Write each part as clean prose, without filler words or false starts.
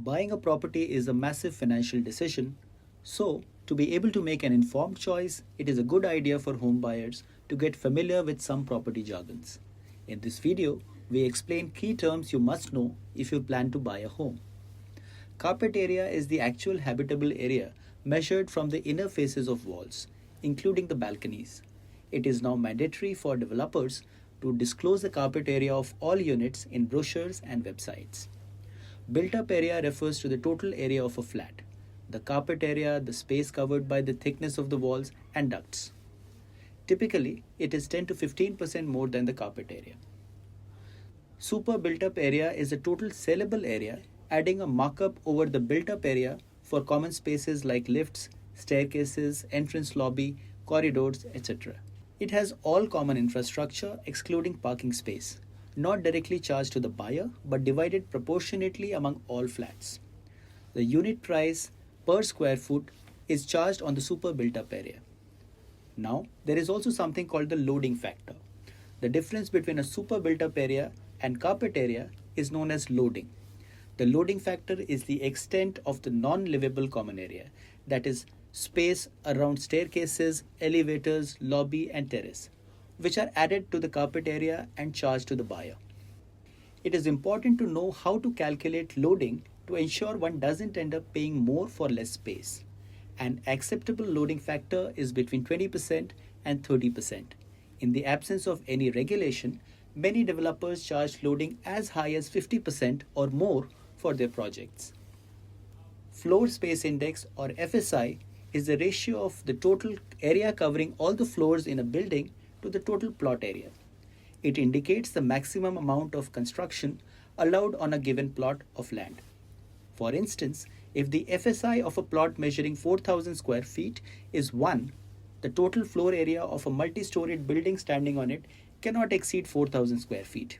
Buying a property is a massive financial decision, so to be able to make an informed choice, it is a good idea for home buyers to get familiar with some property jargons. In this video, we explain key terms you must know if you plan to buy a home. Carpet area is the actual habitable area measured from the inner faces of walls, including the balconies. It is now mandatory for developers to disclose the carpet area of all units in brochures and websites. Built-up area refers to the total area of a flat. The carpet area, the space covered by the thickness of the walls and ducts. Typically, it is 10 to 15% more than the carpet area. Super built-up area is a total sellable area, adding a markup over the built-up area for common spaces like lifts, staircases, entrance lobby, corridors, etc. It has all common infrastructure excluding parking space, not directly charged to the buyer but divided proportionately among all flats. The unit price per square foot is charged on the super built-up area. Now, there is also something called the loading factor. The difference between a super built-up area and carpet area is known as loading. The loading factor is the extent of the non-livable common area, that is, space around staircases, elevators, lobby, and terrace, which are added to the carpet area and charged to the buyer. It is important to know how to calculate loading to ensure one doesn't end up paying more for less space. An acceptable loading factor is between 20% and 30%. In the absence of any regulation, many developers charge loading as high as 50% or more for their projects. Floor Space Index, or FSI, is the ratio of the total area covering all the floors in a building to the total plot area. It indicates the maximum amount of construction allowed on a given plot of land. For instance, if the FSI of a plot measuring 4,000 square feet is 1, the total floor area of a multi-storied building standing on it cannot exceed 4,000 square feet.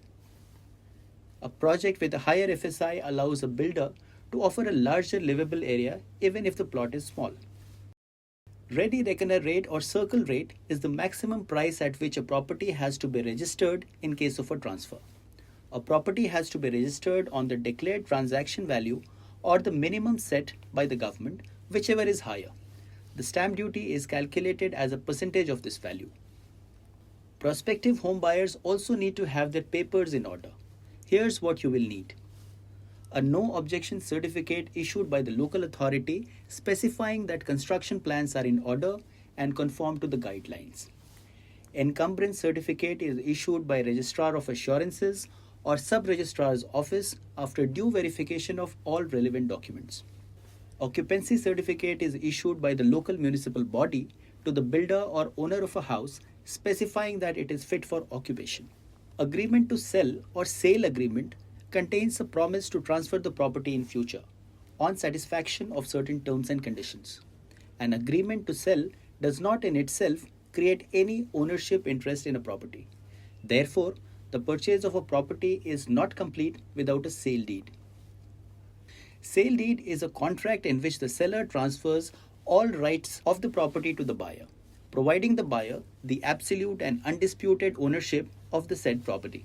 A project with a higher FSI allows a builder to offer a larger livable area even if the plot is small. Ready Reckoner rate or circle rate is the maximum price at which a property has to be registered in case of a transfer. A property has to be registered on the declared transaction value or the minimum set by the government, whichever is higher. The stamp duty is calculated as a percentage of this value. Prospective home buyers also need to have their papers in order. Here's what you will need. A no objection certificate issued by the local authority specifying that construction plans are in order and conform to the guidelines. Encumbrance certificate is issued by Registrar of Assurances or Sub-Registrar's office after due verification of all relevant documents. Occupancy certificate is issued by the local municipal body to the builder or owner of a house specifying that it is fit for occupation. Agreement to sell or sale agreement contains a promise to transfer the property in future on satisfaction of certain terms and conditions. An agreement to sell does not in itself create any ownership interest in a property. Therefore, the purchase of a property is not complete without a sale deed. Sale deed is a contract in which the seller transfers all rights of the property to the buyer, providing the buyer the absolute and undisputed ownership of the said property.